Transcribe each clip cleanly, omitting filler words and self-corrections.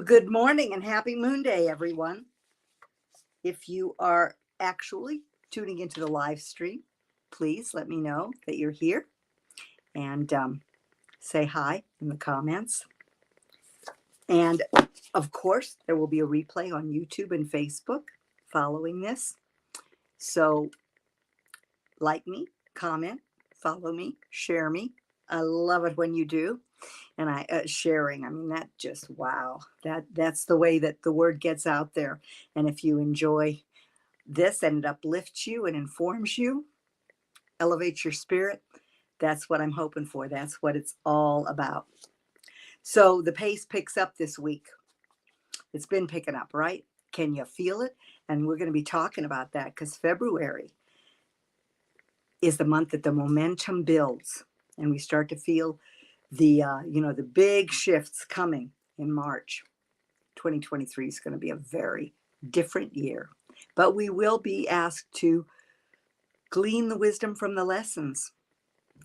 Well, good morning and happy Moon Day, everyone. If you are actually tuning into the live stream, please let me know that you're here and say hi in the comments. And of course, there will be a replay on YouTube and Facebook following this. So like me, comment, follow me, share me. I love it when you do. And sharing, I mean, that just, wow, that's the way that the word gets out there. And if you enjoy this and it uplifts you and informs you, elevates your spirit, that's what I'm hoping for. That's what it's all about. So the pace picks up this week. It's been picking up, right? Can you feel it? And we're going to be talking about that because February is the month that the momentum builds and we start to feel the big shifts coming in March. 2023 is going to be a very different year, but we will be asked to glean the wisdom from the lessons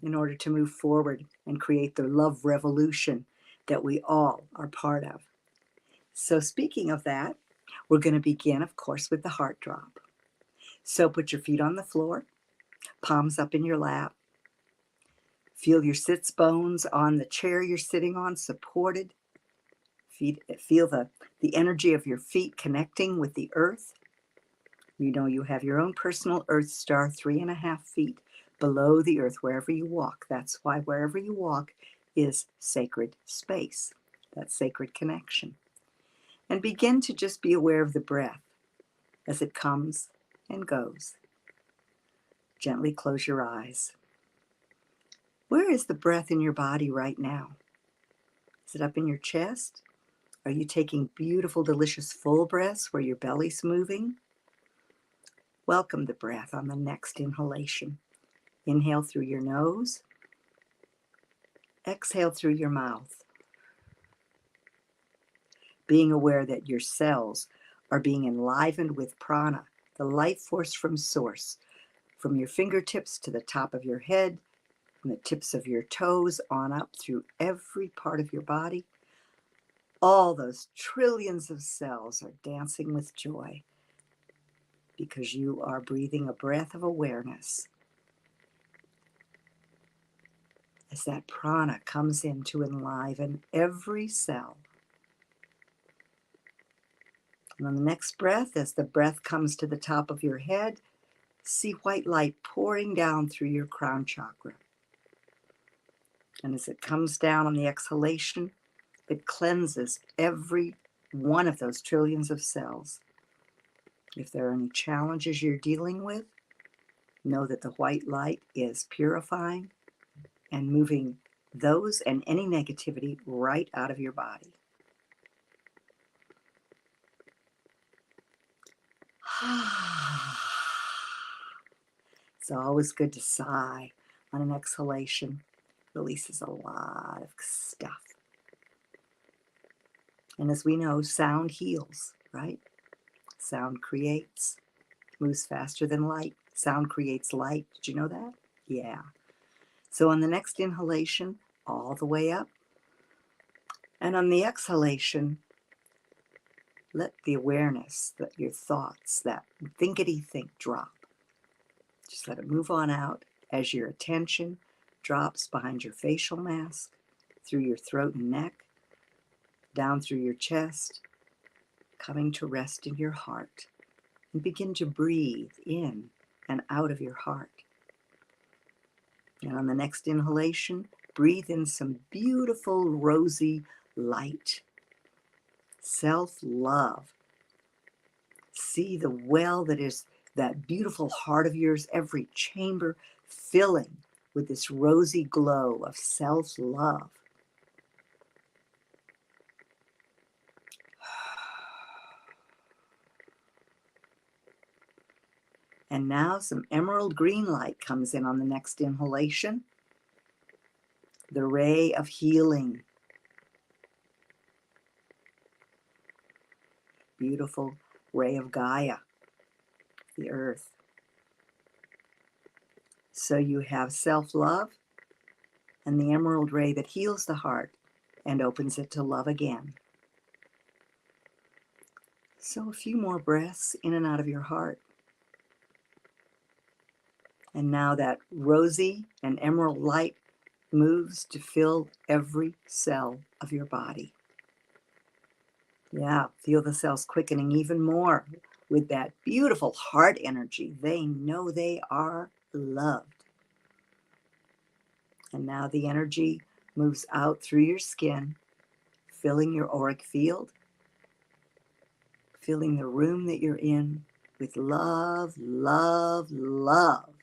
in order to move forward and create the love revolution that we all are part of. So speaking of that, we're going to begin, of course, with the heart drop. So put your feet on the floor, palms up in your lap. Feel your sits bones on the chair you're sitting on, supported. Feel the energy of your feet connecting with the earth. You know you have your own personal earth star 3.5 feet below the earth wherever you walk. That's why wherever you walk is sacred space, that sacred connection. And begin to just be aware of the breath as it comes and goes. Gently close your eyes. Where is the breath in your body right now? Is it up in your chest? Are you taking beautiful, delicious full breaths where your belly's moving? Welcome the breath on the next inhalation. Inhale through your nose. Exhale through your mouth. Being aware that your cells are being enlivened with prana, the life force from source, from your fingertips to the top of your head, from the tips of your toes on up through every part of your body. All those trillions of cells are dancing with joy because you are breathing a breath of awareness as that prana comes in to enliven every cell. And on the next breath, as the breath comes to the top of your head, see white light pouring down through your crown chakra. And as it comes down on the exhalation, it cleanses every one of those trillions of cells. If there are any challenges you're dealing with, know that the white light is purifying and moving those and any negativity right out of your body. It's always good to sigh on an exhalation. Releases a lot of stuff. And as we know, sound heals, right? Sound creates, moves faster than light. Sound creates light. Did you know that? Yeah. So on the next inhalation, all the way up. And on the exhalation, let the awareness, that your thoughts, that thinkety think drop. Just let it move on out as your attention drops behind your facial mask, through your throat and neck, down through your chest, coming to rest in your heart. And begin to breathe in and out of your heart. And on the next inhalation, breathe in some beautiful rosy light. Self-love. See the well that is that beautiful heart of yours, every chamber filling with this rosy glow of self-love. And now some emerald green light comes in on the next inhalation. The ray of healing. Beautiful ray of Gaia, the earth. So you have self-love and the emerald ray that heals the heart and opens it to love again. So a few more breaths in and out of your heart. And now that rosy and emerald light moves to fill every cell of your body. Yeah, feel the cells quickening even more with that beautiful heart energy. They know they are loved. And now the energy moves out through your skin, filling your auric field, filling the room that you're in with love, love, love.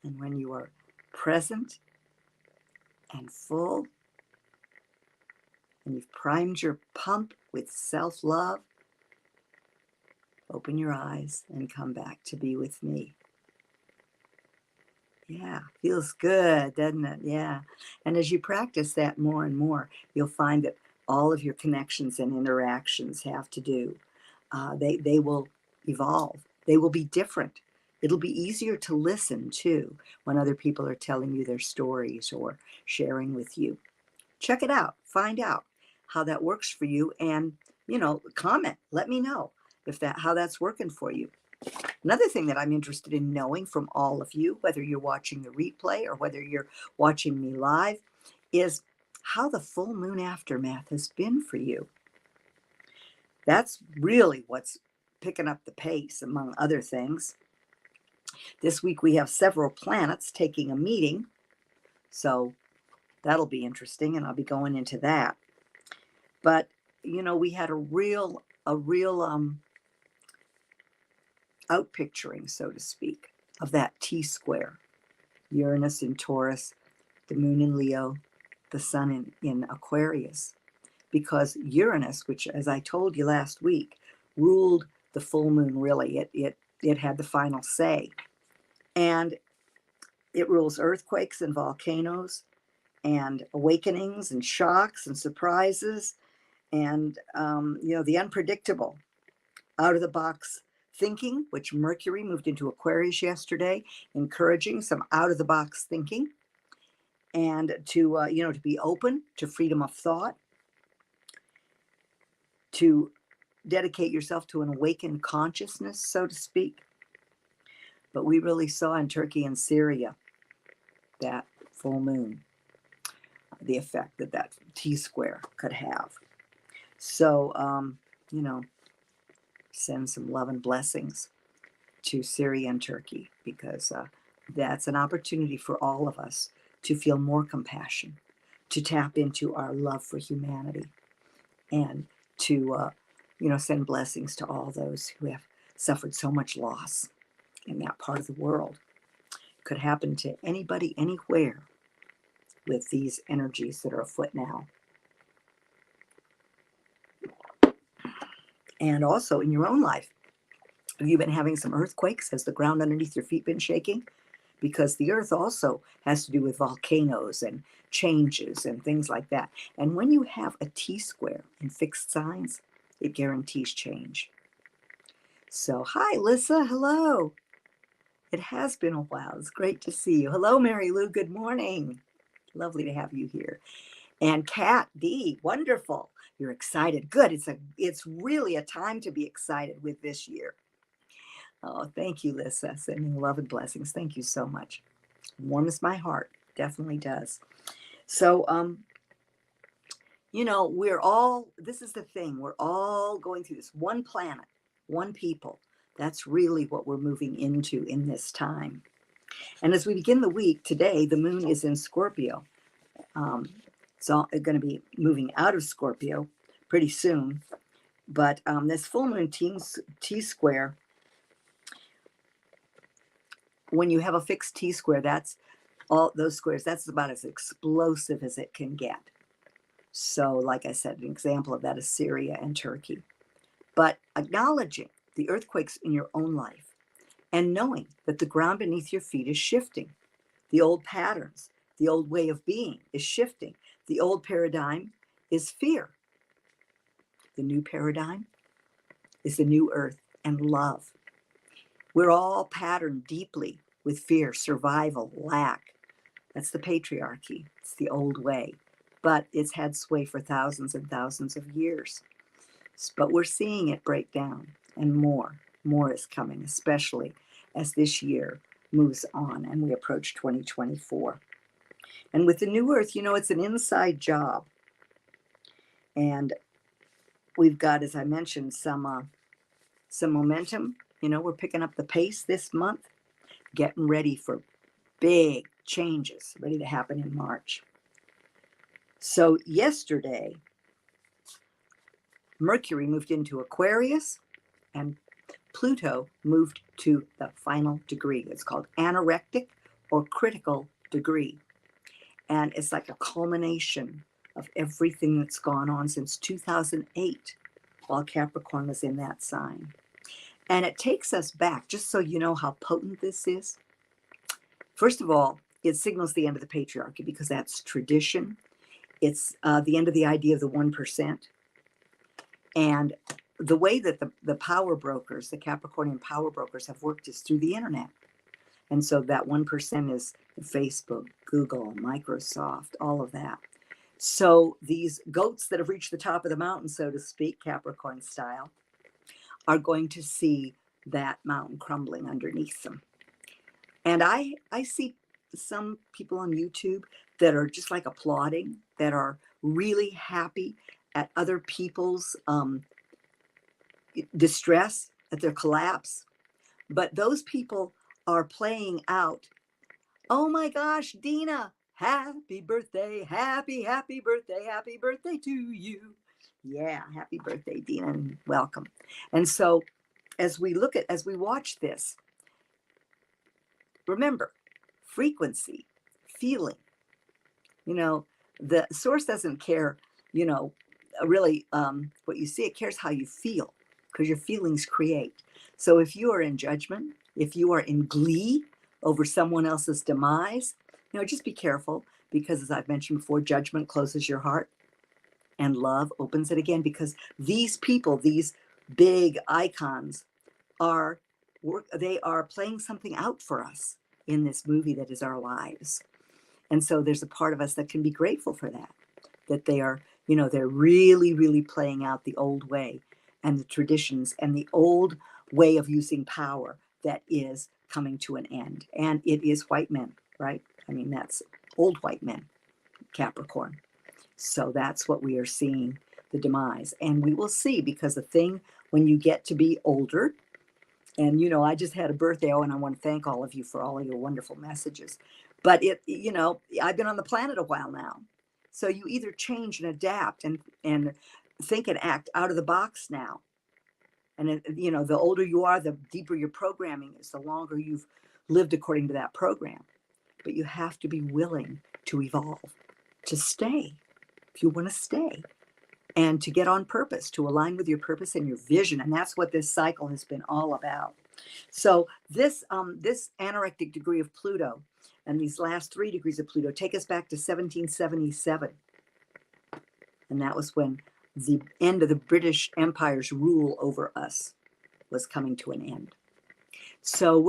And when you are present and full, and you've primed your pump with self-love, open your eyes and come back to be with me. Yeah, feels good, doesn't it? Yeah. And as you practice that more and more, you'll find that all of your connections and interactions have to do. They will evolve. They will be different. It'll be easier to listen too when other people are telling you their stories or sharing with you. Check it out. Find out how that works for you, and comment. Let me know if how that's working for you. Another thing that I'm interested in knowing from all of you, whether you're watching the replay or whether you're watching me live, is how the full moon aftermath has been for you. That's really what's picking up the pace, among other things. This week we have several planets taking a meeting, so that'll be interesting, and I'll be going into that. But we had a real outpicturing, so to speak, of that T-square. Uranus in Taurus, the moon in Leo, the sun in Aquarius. Because Uranus, which, as I told you last week, ruled the full moon, really. It had the final say. And it rules earthquakes and volcanoes and awakenings and shocks and surprises and, the unpredictable, out of the box thinking, which Mercury moved into Aquarius yesterday, encouraging some out of the box thinking, and to be open to freedom of thought, to dedicate yourself to an awakened consciousness, so to speak. But we really saw in Turkey and Syria that full moon, the effect that T-square could have. So, send some love and blessings to Syria and Turkey, because that's an opportunity for all of us to feel more compassion, to tap into our love for humanity, and to, send blessings to all those who have suffered so much loss in that part of the world. Could happen to anybody, anywhere, with these energies that are afoot now. And also in your own life, have you been having some earthquakes? Has the ground underneath your feet been shaking? Because the earth also has to do with volcanoes and changes and things like that. And when you have a T-square in fixed signs, it guarantees change. So, hi, Lissa. Hello. It has been a while. It's great to see you. Hello, Mary Lou. Good morning. Lovely to have you here. And Kat D, wonderful. You're excited. Good. It's really a time to be excited with this year. Oh, thank you, Lissa. Sending love and blessings. Thank you so much. Warms my heart. Definitely does. So, this is the thing. We're all going through this. One planet, one people. That's really what we're moving into in this time. And as we begin the week, today, the moon is in Scorpio. It's going to be moving out of Scorpio pretty soon. But this full moon T-square, when you have a fixed T-square, that's all those squares, that's about as explosive as it can get. So, like I said, an example of that is Syria and Turkey. But acknowledging the earthquakes in your own life and knowing that the ground beneath your feet is shifting. The old patterns, the old way of being is shifting. The old paradigm is fear. The new paradigm is the new earth and love. We're all patterned deeply with fear, survival, lack. That's the patriarchy. It's the old way. but it's had sway for thousands and thousands of years. But we're seeing it break down, and more is coming, especially as this year moves on and we approach 2024. And with the new earth, it's an inside job. And we've got, as I mentioned, some momentum. We're picking up the pace this month, getting ready for big changes ready to happen in March. So yesterday, Mercury moved into Aquarius and Pluto moved to the final degree. It's called anorectic or critical degree. And it's like a culmination of everything that's gone on since 2008 while Capricorn was in that sign. And it takes us back, just so you know how potent this is. First of all, it signals the end of the patriarchy because that's tradition. It's the end of the idea of the 1%. And the way that the power brokers, the Capricornian power brokers have worked is through the internet. And so that 1% is Facebook, Google, Microsoft, all of that. So these goats that have reached the top of the mountain, so to speak, Capricorn style, are going to see that mountain crumbling underneath them. And I see some people on YouTube that are just like applauding, that are really happy at other people's distress, at their collapse. But those people are playing out, oh my gosh, Dina, happy birthday, happy birthday to you. Yeah, happy birthday, Dina, and welcome. And so as we watch this, remember, frequency, feeling, the source doesn't care, really what you see, it cares how you feel, because your feelings create. So if you are in judgment, if you are in glee over someone else's demise, just be careful, because as I've mentioned before, judgment closes your heart and love opens it again, because these people, these big icons they are playing something out for us in this movie that is our lives. And so there's a part of us that can be grateful for that they are, they're really, really playing out the old way and the traditions and the old way of using power that is coming to an end. And it is white men, right? I mean, that's old white men, Capricorn. So that's what we are seeing, the demise. And we will see, because the thing, when you get to be older, and, I just had a birthday, and I want to thank all of you for all of your wonderful messages. But I've been on the planet a while now. So you either change and adapt and think and act out of the box now. And, the older you are, the deeper your programming is, the longer you've lived according to that program. But you have to be willing to evolve, to stay, if you want to stay, and to get on purpose, to align with your purpose and your vision. And that's what this cycle has been all about. So this anorectic degree of Pluto and these last 3 degrees of Pluto take us back to 1777. And that was when the end of the British Empire's rule over us was coming to an end. So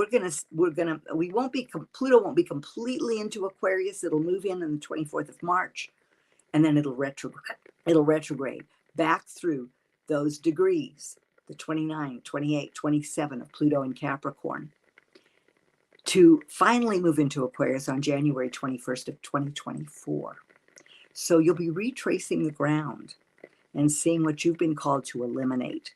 Pluto won't be completely into Aquarius. It'll move in on the 24th of March, and then it'll retrograde back through those degrees, the 29, 28, 27 of Pluto in Capricorn, to finally move into Aquarius on January 21st of 2024. So you'll be retracing the ground and seeing what you've been called to eliminate,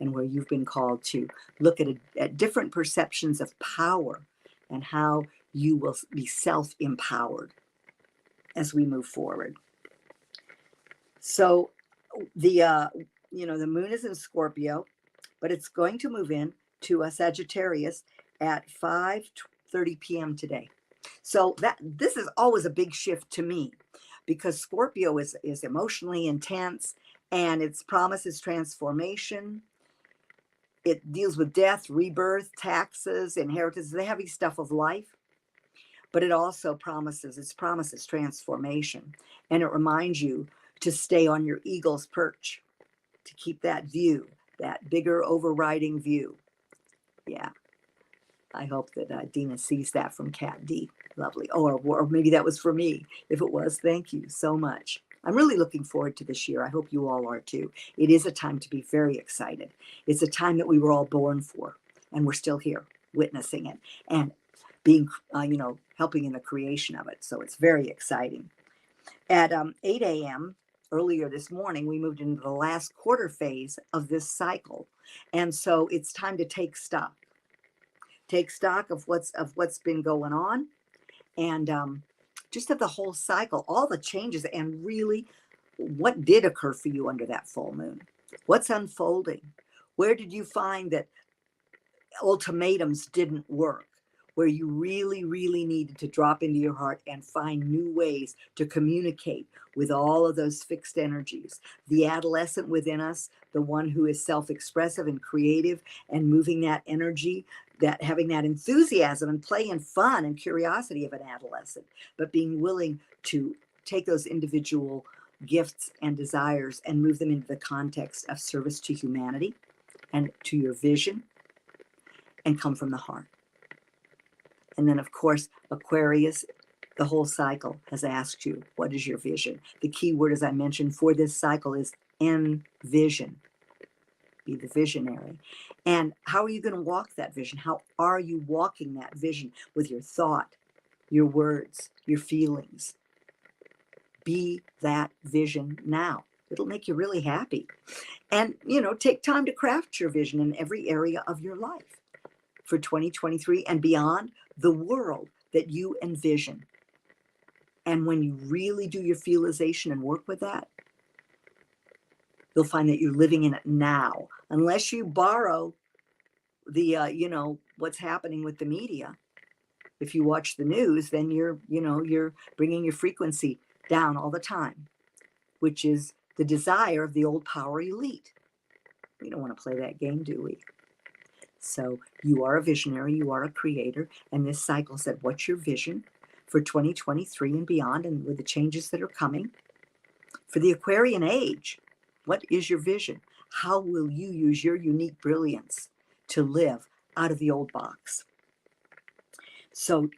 and where you've been called to look at different perceptions of power and how you will be self-empowered as we move forward. So the moon is in Scorpio, but it's going to move in to a Sagittarius at 5:30 p.m. today. So this is always a big shift to me, because Scorpio is emotionally intense, and its promises transformation. It deals with death, rebirth, taxes, inheritance, the heavy stuff of life. But it also promises transformation. And it reminds you to stay on your eagle's perch, to keep that view, that bigger overriding view. Yeah. I hope that Dina sees that from Cat D. Lovely. Or maybe that was for me. If it was, thank you so much. I'm really looking forward to this year. I hope you all are too. It is a time to be very excited. It's a time that we were all born for, and we're still here witnessing it and being, helping in the creation of it. So it's very exciting. At 8 a.m. earlier this morning, we moved into the last quarter phase of this cycle. And so it's time to take stock. Take stock of what's been going on, and just of the whole cycle, all the changes, and really what did occur for you under that full moon. What's unfolding? Where did you find that ultimatums didn't work? Where you really, really needed to drop into your heart and find new ways to communicate with all of those fixed energies. The adolescent within us, the one who is self-expressive and creative and moving that energy, that having that enthusiasm and play and fun and curiosity of an adolescent, but being willing to take those individual gifts and desires and move them into the context of service to humanity and to your vision and come from the heart. And then, of course, Aquarius, the whole cycle has asked you, what is your vision? The key word, as I mentioned, for this cycle is envision. Be the visionary. And how are you going to walk that vision? How are you walking that vision with your thought, your words, your feelings? Be that vision now. It'll make you really happy. And, take time to craft your vision in every area of your life for 2023 and beyond, the world that you envision. And when you really do your feelization and work with that, you'll find that you're living in it now. Unless you borrow the, what's happening with the media. If you watch the news, then you're bringing your frequency down all the time, which is the desire of the old power elite. We don't want to play that game, do we? So you are a visionary, you are a creator, and this cycle said, what's your vision for 2023 and beyond, and with the changes that are coming? For the Aquarian age, what is your vision? How will you use your unique brilliance to live out of the old box? So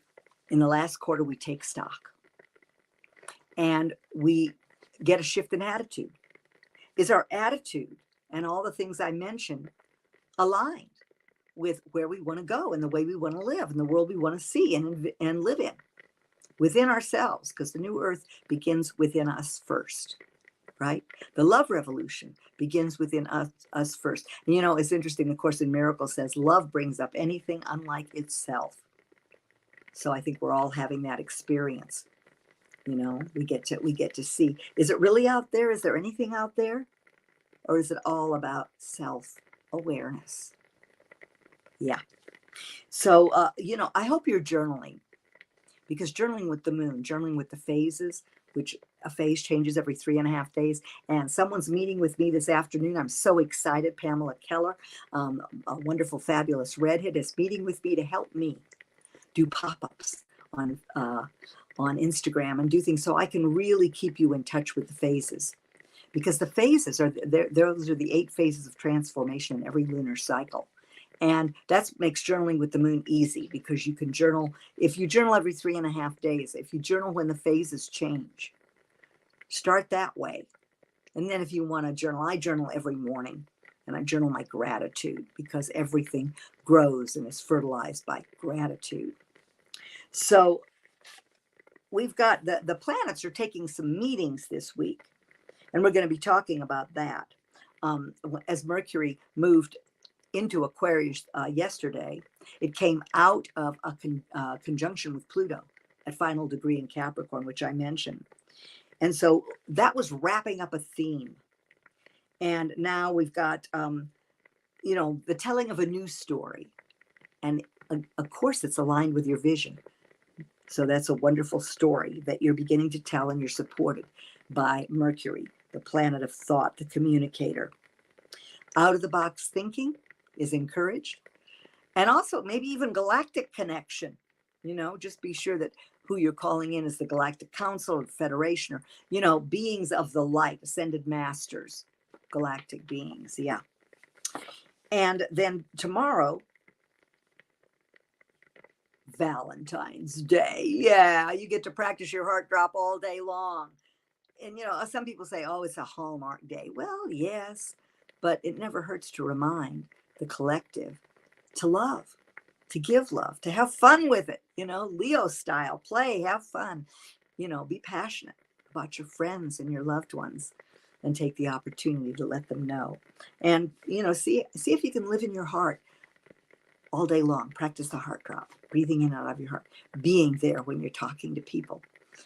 in the last quarter, we take stock and we get a shift in attitude. Is our attitude and all the things I mentioned aligned with where we want to go and the way we want to live and the world we want to see and live in within ourselves? Because the new earth begins within us first, right? The love revolution begins within us first. And, it's interesting. The Course in Miracles says love brings up anything unlike itself. So I think we're all having that experience. We get to see, is it really out there? Is there anything out there? Or is it all about self-awareness? Yeah. So, I hope you're journaling, because journaling with the moon, journaling with the phases, which a phase changes every 3.5 days. And someone's meeting with me this afternoon. I'm so excited. Pamela Keller, a wonderful, fabulous redhead, is meeting with me to help me do pop-ups on Instagram and do things so I can really keep you in touch with the phases. Because the phases those are the 8 phases of transformation in every lunar cycle. And that makes journaling with the moon easy, because you can journal. If you journal every 3.5 days, if you journal when the phases change, start that way. And then if you want to journal, I journal every morning, and I journal my gratitude, because everything grows and is fertilized by gratitude. So we've got the planets are taking some meetings this week, and we're going to be talking about that. As Mercury moved into Aquarius yesterday, it came out of a conjunction with Pluto at final degree in Capricorn, which I mentioned. And so that was wrapping up a theme. And now we've got, the telling of a new story. And of course, it's aligned with your vision. So that's a wonderful story that you're beginning to tell, and you're supported by Mercury, the planet of thought, the communicator. Out of the box thinking is encouraged. And also maybe even galactic connection. Just be sure that who you're calling in is the Galactic Council or Federation, or, beings of the light, ascended masters, galactic beings. Yeah. And then tomorrow, Valentine's Day. Yeah, you get to practice your heart drop all day long. And, some people say, oh, it's a Hallmark day. Well, yes, but it never hurts to remind the collective to love, to give love, to have fun with it, Leo style, play, have fun, be passionate about your friends and your loved ones and take the opportunity to let them know. And, see if you can live in your heart all day long. Practice the heart drop, breathing in and out of your heart, being there when you're talking to people,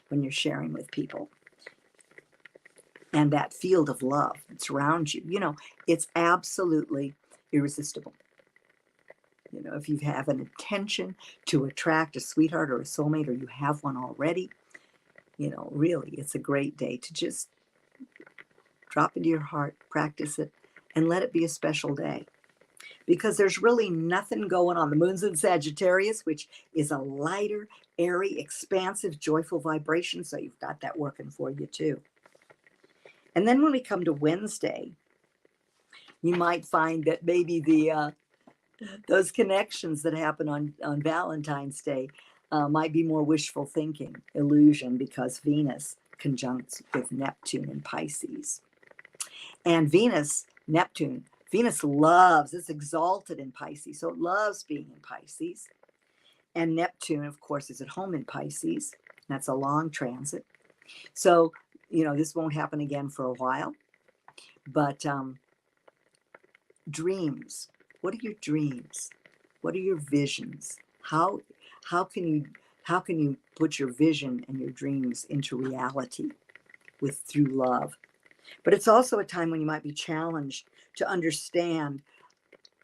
when you're sharing with people. And that field of love that surrounds you, it's absolutely irresistible. If you have an intention to attract a sweetheart or a soulmate, or you have one already, really, it's a great day to just drop into your heart, practice it, and let it be a special day. Because there's really nothing going on. The moon's in Sagittarius, which is a lighter, airy, expansive, joyful vibration. So you've got that working for you too. And then when we come to Wednesday, you might find that maybe those connections that happen on Valentine's Day might be more wishful thinking, illusion, because Venus conjuncts with Neptune in Pisces. And Venus loves, it's exalted in Pisces, so it loves being in Pisces. And Neptune, of course, is at home in Pisces. That's a long transit. So, this won't happen again for a while. But dreams, what are your dreams? What are your visions? How can you put your vision and your dreams into reality through love? But it's also a time when you might be challenged to understand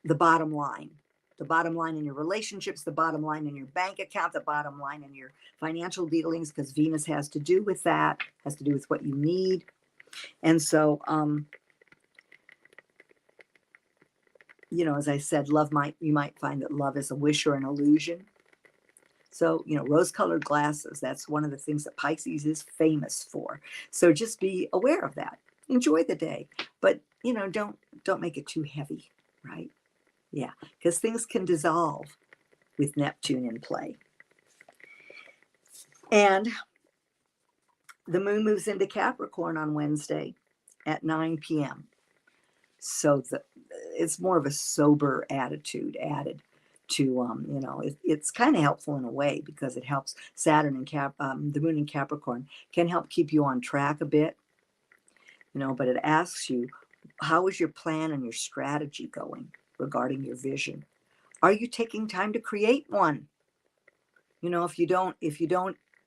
the bottom line in your relationships, the bottom line in your bank account, the bottom line in your financial dealings, because Venus has to do with that, has to do with what you need. And so, as I said, you might find that love is a wish or an illusion. So, rose-colored glasses, that's one of the things that Pisces is famous for. So just be aware of that. Enjoy the day, but, don't make it too heavy, right? Yeah, because things can dissolve with Neptune in play. And the moon moves into Capricorn on Wednesday at 9 p.m. So it's more of a sober attitude added to, it's kind of helpful in a way, because it helps Saturn and the moon in Capricorn can help keep you on track a bit, but it asks you, how is your plan and your strategy going regarding your vision? Are you taking time to create one? If you don't,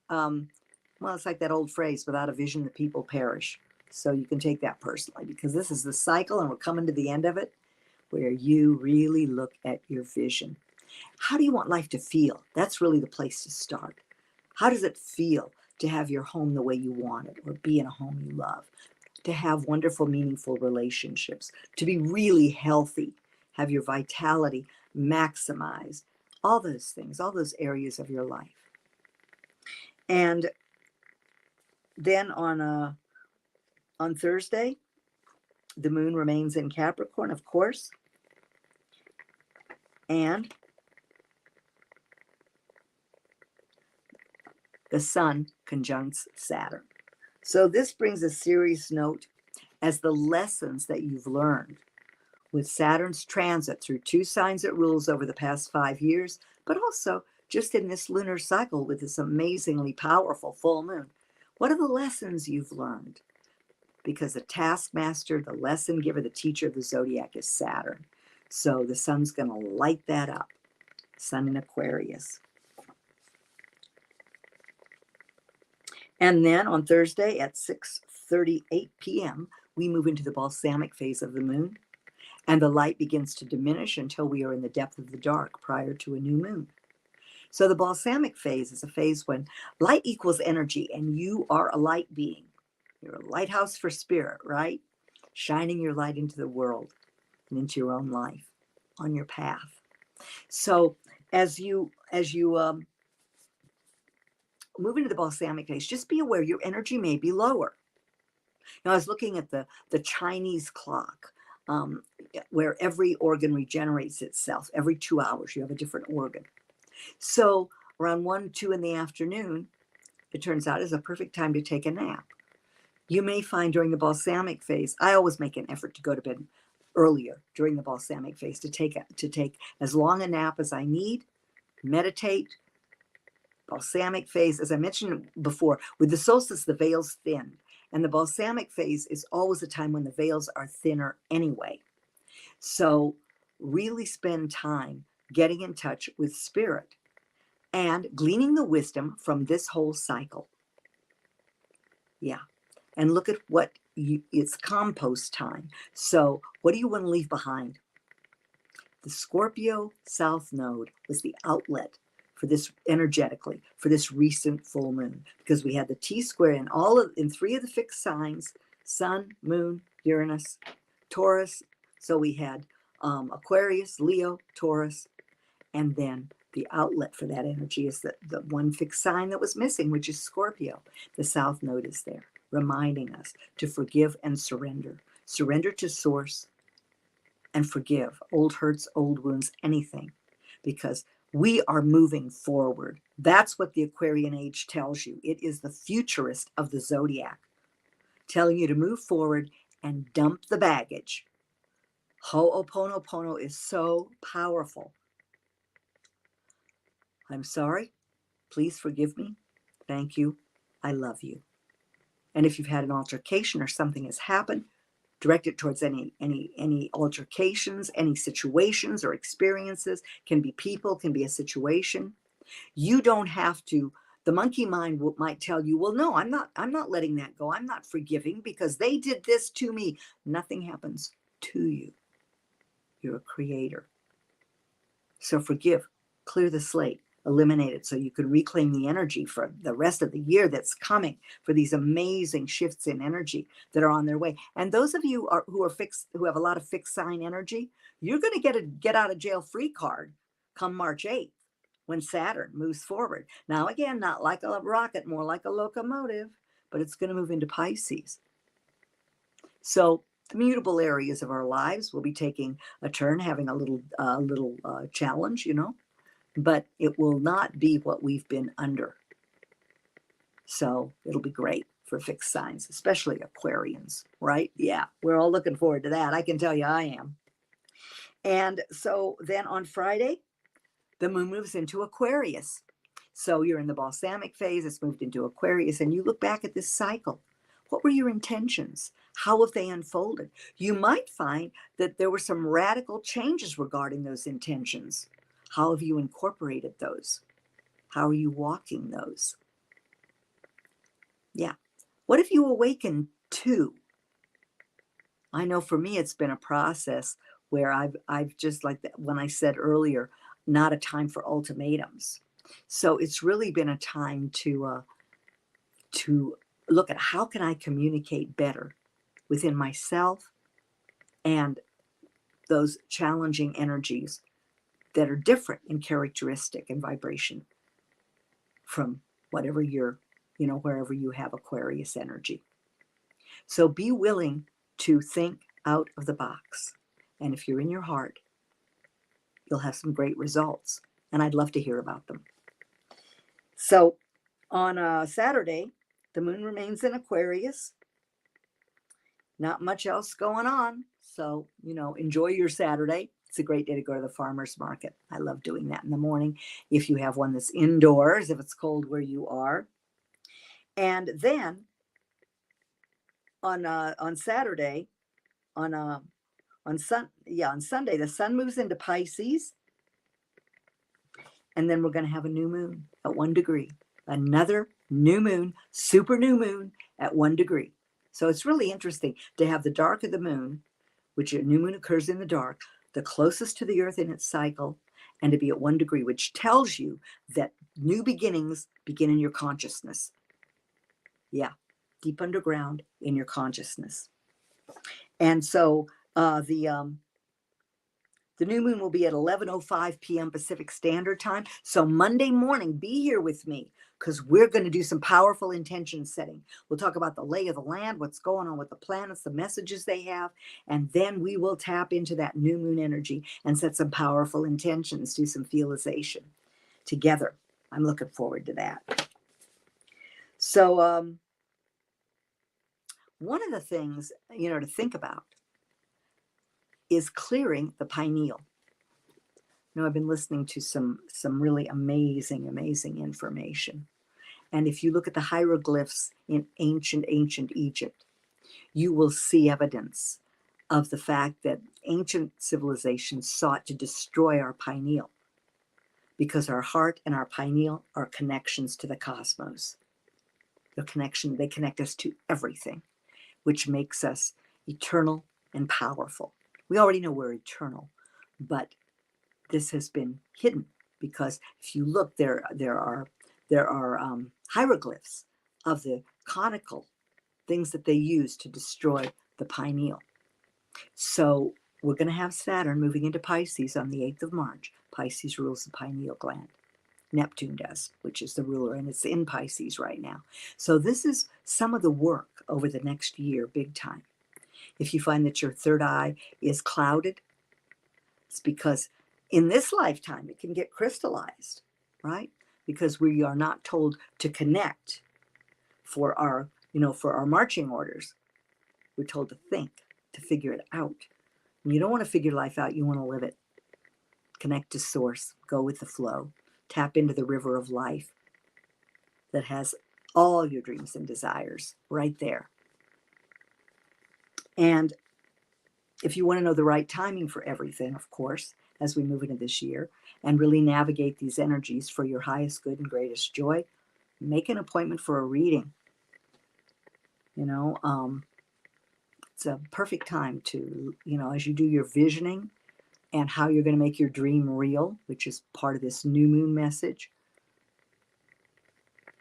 well, it's like that old phrase, without a vision, the people perish. So you can take that personally, because this is the cycle and we're coming to the end of it, where you really look at your vision. How do you want life to feel? That's really the place to start. How does it feel to have your home the way you want it, or be in a home you love, to have wonderful, meaningful relationships, to be really healthy, have your vitality maximized, all those things, all those areas of your life. And then on Thursday, the moon remains in Capricorn, of course, and the sun conjuncts Saturn. So this brings a serious note as the lessons that you've learned with Saturn's transit through two signs it rules over the past 5 years, but also just in this lunar cycle with this amazingly powerful full moon. What are the lessons you've learned? Because the taskmaster, the lesson giver, the teacher of the zodiac is Saturn. So the sun's going to light that up. Sun in Aquarius. And then on Thursday at 6:38 p.m., we move into the balsamic phase of the moon, and the light begins to diminish until we are in the depth of the dark prior to a new moon. So the balsamic phase is a phase when light equals energy, and you are a light being. You're a lighthouse for spirit, right? Shining your light into the world and into your own life on your path. So as you move into the balsamic phase, just be aware your energy may be lower. Now, I was looking at the Chinese clock, where every organ regenerates itself. Every 2 hours, you have a different organ. So around 1, 2 in the afternoon, it turns out is a perfect time to take a nap. You may find during the balsamic phase, I always make an effort to go to bed earlier during the balsamic phase to take as long a nap as I need, meditate. Balsamic phase, as I mentioned before, with the solstice, the veil's thin. And the balsamic phase is always a time when the veils are thinner anyway. So really spend time getting in touch with spirit and gleaning the wisdom from this whole cycle. Yeah. And look at what it's compost time. So what do you want to leave behind? The Scorpio South Node was the outlet for this energetically, for this recent full moon, because we had the T-square in 3 of the fixed signs, Sun, Moon, Uranus, Taurus. So we had Aquarius, Leo, Taurus, and then the outlet for that energy is the one fixed sign that was missing, which is Scorpio. The South Node is there, reminding us to forgive and surrender. Surrender to source and forgive old hurts, old wounds, anything, because we are moving forward. That's what the Aquarian age tells you. It is the futurist of the zodiac, telling you to move forward and dump the baggage. Ho'oponopono is so powerful. I'm sorry. Please forgive me. Thank you. I love you. And if you've had an altercation or something has happened, direct it towards any altercations, any situations or experiences. Can be people, can be a situation. You don't have to. The monkey mind might tell you, well, no, I'm not letting that go. I'm not forgiving because they did this to me. Nothing happens to you. You're a creator. So forgive, clear the slate, eliminate it so you can reclaim the energy for the rest of the year that's coming, for these amazing shifts in energy that are on their way. And those of you who have a lot of fixed sign energy, you're going to get a get out of jail free card come March 8th when Saturn moves forward. Now, again, not like a rocket, more like a locomotive, but it's going to move into Pisces. So the mutable areas of our lives will be taking a turn, having a little challenge, but it will not be what we've been under. So it'll be great for fixed signs, especially Aquarians, right? Yeah, we're all looking forward to that. I can tell you I am. And so then on Friday, the moon moves into Aquarius. So you're in the balsamic phase, it's moved into Aquarius, and you look back at this cycle. What were your intentions? How have they unfolded? You might find that there were some radical changes regarding those intentions. How have you incorporated those? How are you walking those? Yeah. What have you awakened to? I know for me, it's been a process where I've just like when I said earlier, not a time for ultimatums. So it's really been a time to look at how can I communicate better within myself and those challenging energies that are different in characteristic and vibration from whatever wherever you have Aquarius energy. So be willing to think out of the box. And if you're in your heart, you'll have some great results. And I'd love to hear about them. So on Saturday, the moon remains in Aquarius. Not much else going on. So, enjoy your Saturday. It's a great day to go to the farmer's market. I love doing that in the morning. If you have one that's indoors, if it's cold where you are. And then on Saturday, on Sunday, the sun moves into Pisces. And then we're going to have a new moon at 1 degree. Another new moon, super new moon at 1 degree. So it's really interesting to have the dark of the moon, which a new moon occurs in the dark, the closest to the earth in its cycle, and to be at 1 degree, which tells you that new beginnings begin in your consciousness. Yeah, deep underground in your consciousness. And so the new moon will be at 11:05 p.m. Pacific Standard Time. So Monday morning, be here with me because we're going to do some powerful intention setting. We'll talk about the lay of the land, what's going on with the planets, the messages they have, and then we will tap into that new moon energy and set some powerful intentions, do some feelization together. I'm looking forward to that. So one of the things, to think about is clearing the pineal. I've been listening to some really amazing information. And if you look at the hieroglyphs in ancient Egypt, you will see evidence of the fact that ancient civilizations sought to destroy our pineal because our heart and our pineal are connections to the cosmos. They connect us to everything, which makes us eternal and powerful. We already know we're eternal, but this has been hidden because if you look, there are hieroglyphs of the conical things that they use to destroy the pineal. So we're going to have Saturn moving into Pisces on the 8th of March. Pisces rules the pineal gland. Neptune does, which is the ruler, and it's in Pisces right now. So this is some of the work over the next year, big time. If you find that your third eye is clouded, it's because in this lifetime it can get crystallized, right? Because we are not told to connect for our marching orders. We're told to think, to figure it out. And you don't want to figure life out, you want to live it. Connect to source, go with the flow, tap into the river of life that has all your dreams and desires right there. And if you want to know the right timing for everything, of course, as we move into this year and really navigate these energies for your highest good and greatest joy, make an appointment for a reading. It's a perfect time to, as you do your visioning and how you're going to make your dream real, which is part of this new moon message.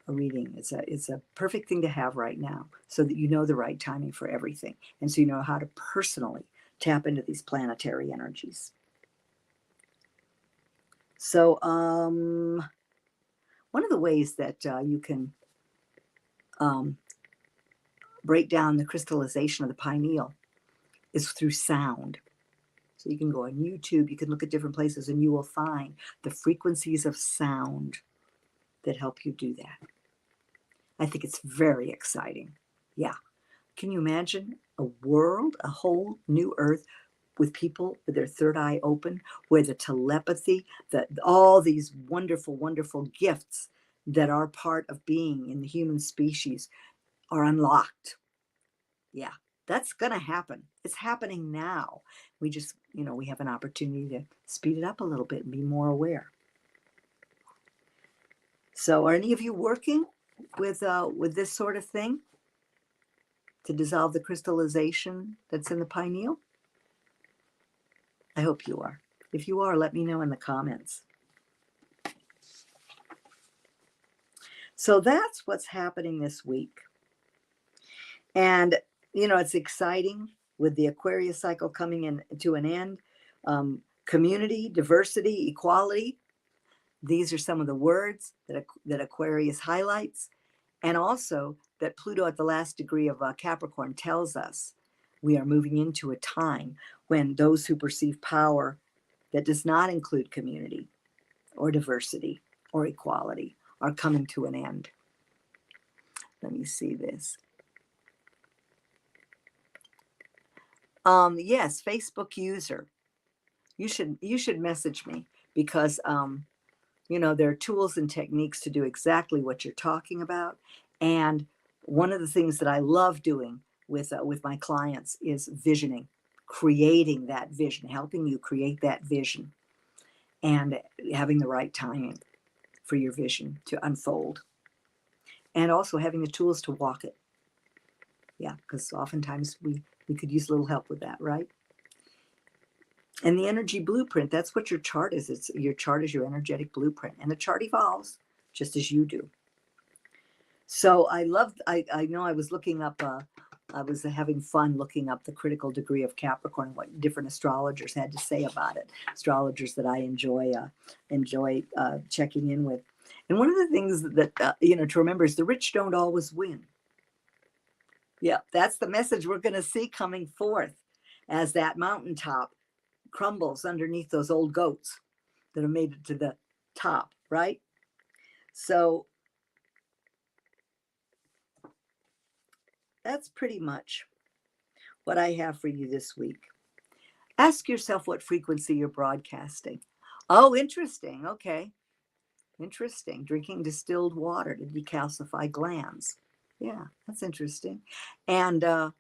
A reading, it's a perfect thing to have right now so that you know the right timing for everything. And so you know how to personally tap into these planetary energies. So one of the ways that you can break down the crystallization of the pineal is through sound. So you can go on YouTube, you can look at different places, and you will find the frequencies of sound that help you do that. I think it's very exciting. Yeah. Can you imagine a world, a whole new earth with people with their third eye open, where the telepathy, all these wonderful, wonderful gifts that are part of being in the human species are unlocked? Yeah, that's going to happen. It's happening now. We just, we have an opportunity to speed it up a little bit and be more aware. So are any of you working with this sort of thing to dissolve the crystallization that's in the pineal? I hope you are. If you are, let me know in the comments. So that's what's happening this week. And, it's exciting with the Aquarius cycle coming in to an end. Community, diversity, equality. These are some of the words that Aquarius highlights. And also that Pluto at the last degree of Capricorn tells us we are moving into a time when those who perceive power that does not include community or diversity or equality are coming to an end. Let me see this. Yes, Facebook user. You should message me because there are tools and techniques to do exactly what you're talking about. And one of the things that I love doing with my clients is visioning, creating that vision, helping you create that vision, and having the right timing for your vision to unfold, and also having the tools to walk it. Yeah, because oftentimes we could use a little help with that, right? And the energy blueprint, that's what your chart is. Your chart is your energetic blueprint, and the chart evolves just as you do. So I know I was looking up, I was having fun looking up the critical degree of Capricorn, what different astrologers had to say about it. Astrologers that I enjoy checking in with. And one of the things that, to remember is the rich don't always win. Yeah, that's the message we're going to see coming forth as that mountaintop crumbles underneath those old goats that have made it to the top, right? So that's pretty much what I have for you this week. Ask yourself what frequency you're broadcasting. Oh, interesting. Okay. Interesting. Drinking distilled water to decalcify glands. Yeah, that's interesting. And, the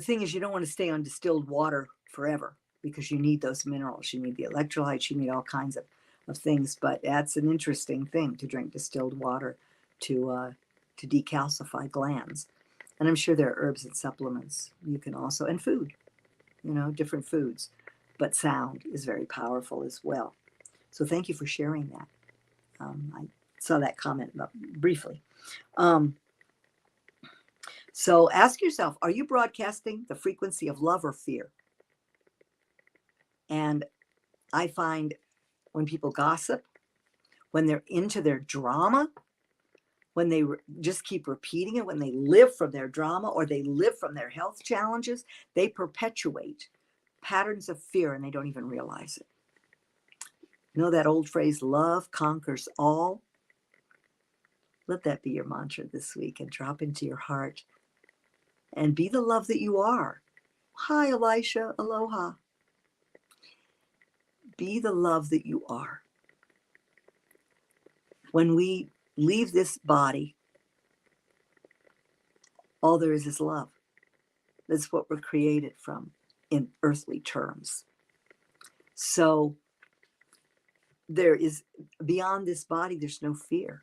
thing is, you don't want to stay on distilled water forever because you need those minerals. You need the electrolytes. You need all kinds of things. But that's an interesting thing to drink distilled water to decalcify glands. And I'm sure there are herbs and supplements you can also, and food, different foods. But sound is very powerful as well. So thank you for sharing that. I saw that comment briefly. So ask yourself, are you broadcasting the frequency of love or fear? And I find when people gossip, when they're into their drama, when they just keep repeating it, when they live from their drama or they live from their health challenges, they perpetuate patterns of fear and they don't even realize it. You know that old phrase, love conquers all? Let that be your mantra this week and drop into your heart and be the love that you are. Hi, Elisha. Aloha. Be the love that you are. When we leave this body, all there is love. That's what we're created from in earthly terms. So there is, beyond this body, there's no fear.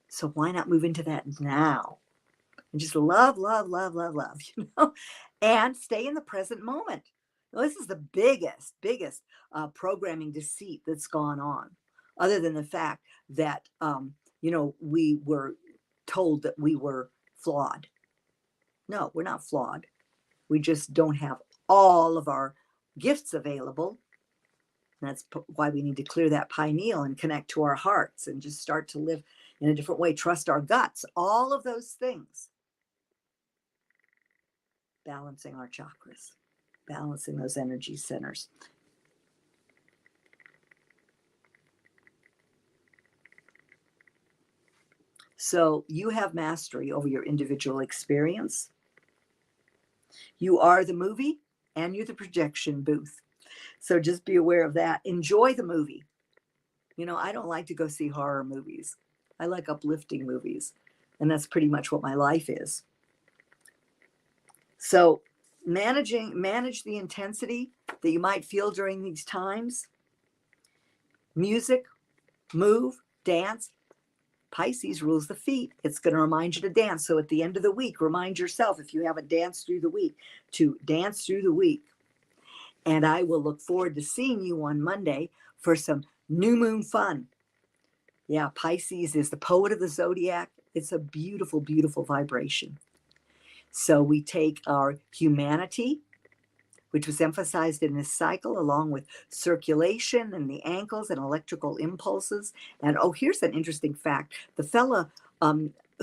So why not move into that now? And just love, love, love, love, love, and stay in the present moment. Now, this is the biggest programming deceit that's gone on, other than the fact that, we were told that we were flawed. No, we're not flawed. We just don't have all of our gifts available. And that's why we need to clear that pineal and connect to our hearts and just start to live in a different way, trust our guts, all of those things. Balancing our chakras, balancing those energy centers. So you have mastery over your individual experience. You are the movie and you're the projection booth. So just be aware of that. Enjoy the movie. I don't like to go see horror movies. I like uplifting movies. And that's pretty much what my life is. So manage the intensity that you might feel during these times. Music, move, dance. Pisces rules the feet. It's going to remind you to dance. So at the end of the week, remind yourself, if you haven't danced through the week, to dance through the week. And I will look forward to seeing you on Monday for some new moon fun. Yeah, Pisces is the poet of the zodiac. It's a beautiful, beautiful vibration. So we take our humanity, which was emphasized in this cycle, along with circulation and the ankles and electrical impulses. And here's an interesting fact. The fella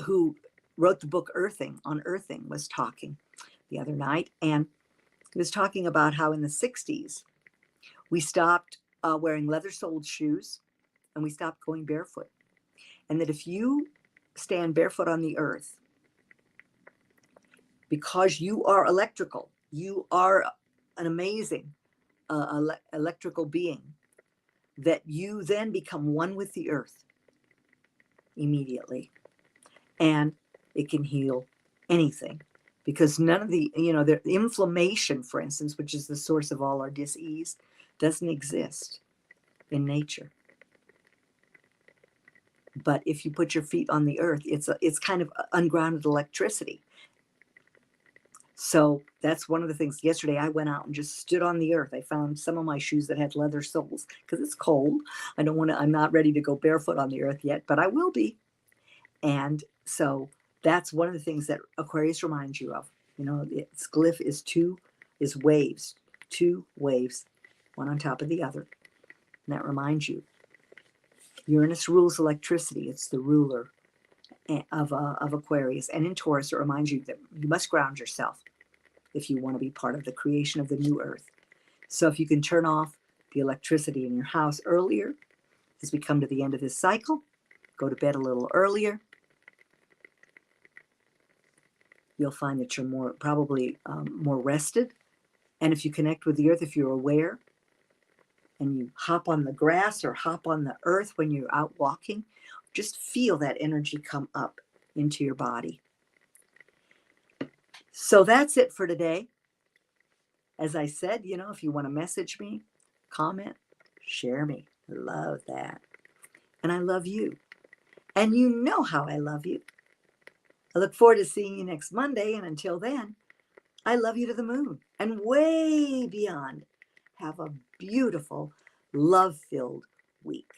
who wrote the book on Earthing was talking the other night, and he was talking about how in the 60s, we stopped wearing leather-soled shoes and we stopped going barefoot. And that if you stand barefoot on the earth, because you are electrical, you are an amazing electrical being, that you then become one with the earth immediately. And it can heal anything, because none of the inflammation, for instance, which is the source of all our dis-ease, doesn't exist in nature. But if you put your feet on the earth, it's kind of ungrounded electricity. So that's one of the things. Yesterday, I went out and just stood on the earth. I found some of my shoes that had leather soles because it's cold. I'm not ready to go barefoot on the earth yet, but I will be. And so that's one of the things that Aquarius reminds you of. Its glyph is waves, two waves, one on top of the other. And that reminds you, Uranus rules electricity. It's the ruler of Aquarius. And in Taurus, it reminds you that you must ground yourself if you want to be part of the creation of the new earth. So if you can turn off the electricity in your house earlier, as we come to the end of this cycle. Go to bed a little earlier. You'll find that you're probably more rested. And if you connect with the earth, if you're aware, and you hop on the grass or hop on the earth when you're out walking, just feel that energy come up into your body. So that's it for today. As I said, if you want to message me, comment, share me. I love that. And I love you. And you know how I love you. I look forward to seeing you next Monday. And until then, I love you to the moon and way beyond. Have a beautiful, love-filled week.